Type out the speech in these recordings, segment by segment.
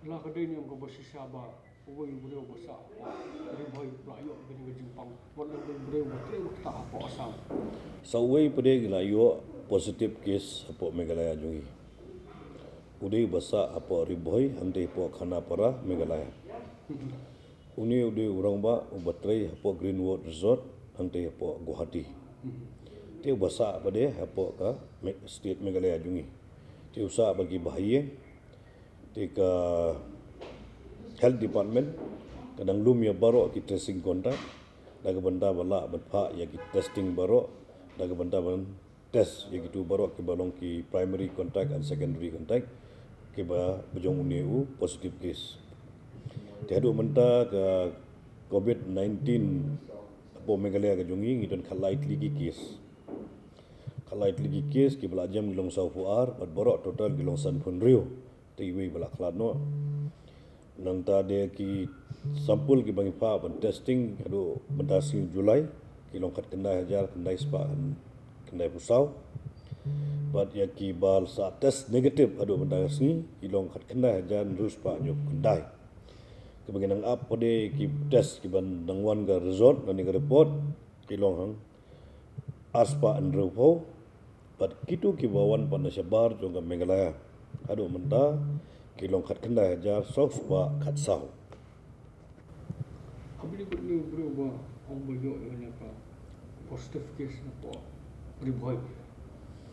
La kadai ni ko basi saba. Uwe breu basa. Ri boy rayo bini ke Jepang. Wala breu breu tak apa asam. Sawai pada gila yo positive case apo Meghalaya jungi. Udai basa apo riboy ante po khana para Meghalaya. Uni udai urang ba ubatrai apo Greenwood Resort ante apo Guwahati. Tiu basa pada apo ka state Meghalaya jungi. Tiu usa bagi bahaya tika health department kadang lum ya baro ki tracing contact daga benda bala batpa ya ki testing baro daga benda ban test ya gitu baro ki balong ki primary contact and secondary contact ki ba bejong uneu positive case tiadu menta ke COVID-19 apo Meghalaya ke jungi ngidon khalait ligi case khalait ligi case ki bala jam gilong sau fuar bat baro total gilong san pun rio tiwi bala khladno nang ta de ki sampul ki bangi pa ban testing ado bentasi Julai kilong khat kendai hajar kendai spa kendai pusau bat ya ki bal sa test negatif ado bentasi kilong khat kendai hajar rus pa nyuk kendai kebagian nang up pade ki test ki ban dangwan ga resort dan ga report kilong hang aspa andro po bat kitu ki bawan pan syabar jong ga Meghalaya ado menta kilong khat kendai hajar sok spa khat sau Abili ko ni breu ba ang bayo ni ka positive case na po. Ri boy.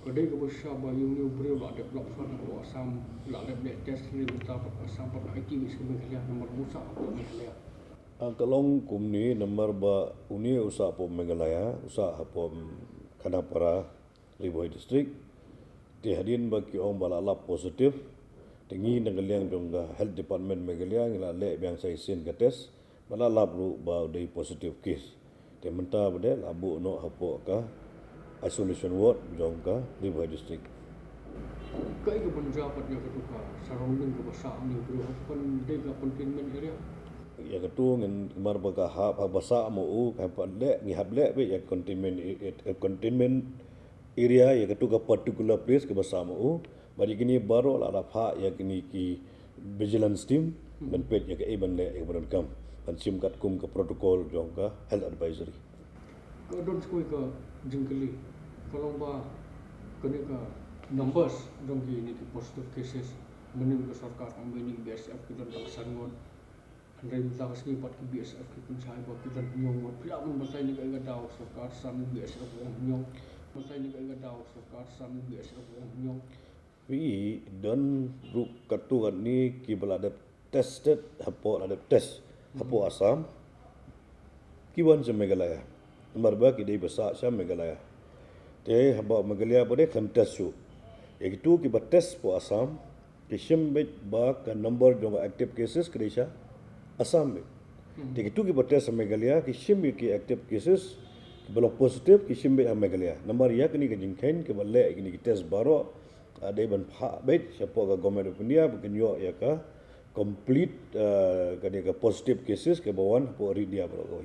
Kadai ko basi saba yung ni breu la develop sana ko asam la de test ni buta pa asam pa IT wis ko Meghalaya nomor busa ko Meghalaya. Ang kalong kumni nomor ba uni usa po Meghalaya usa po Kanapara Riboy district ti hadin ba ki ong balalap positif tingi nangaliang dong health department Meghalaya ngila le biang sai sin ka test balalap ru ba dei positive case te menta bade labu no hapo ka isolation ward jong ka Riboy district Kai ka penjabat ya ketuka surrounding ko basa ni breu kan de ka containment area. ya ketu ngen kemar ba ka ha basa mo u ka pa le ngi hab le be ya containment area ya ketu ka particular place ke basa mo u bari kini baro la pha ya kini ki vigilance team ban pet ya ke ban le e ban kam ban sim kat kum ke protocol jong ka health advisory Ka don skoi ka jingkeli. Kalau ba kani ka numbers dong ki ni positive cases menim ke sarkar ang menim BSF kita tak sangon. Andai minta kasih pat ke BSF ki pun sai ba kita nyong wat pila mun basai ni ka daw sarkar sam BSF nyong. Basai ni ka daw sarkar sam BSF nyong. we don ru katu kan ni ki balada tested hapo ada test hapo asam ki wan se Meghalaya nomor ba ki dei basa sa Meghalaya te hapo Meghalaya bode kan test su ek tu ki ba test po asam ki shimbet ba ka number jong active cases kresha asam be te tu ki ba test Meghalaya ki shimbi ki active cases ki belum positif ki shimbe Meghalaya nomor ya kini ka jingkain ki balle kini ki test baro ada ban pha bet siapa ka government of India bukan yo ya ka complete ka dia ka positive cases ke bawan po ri dia bro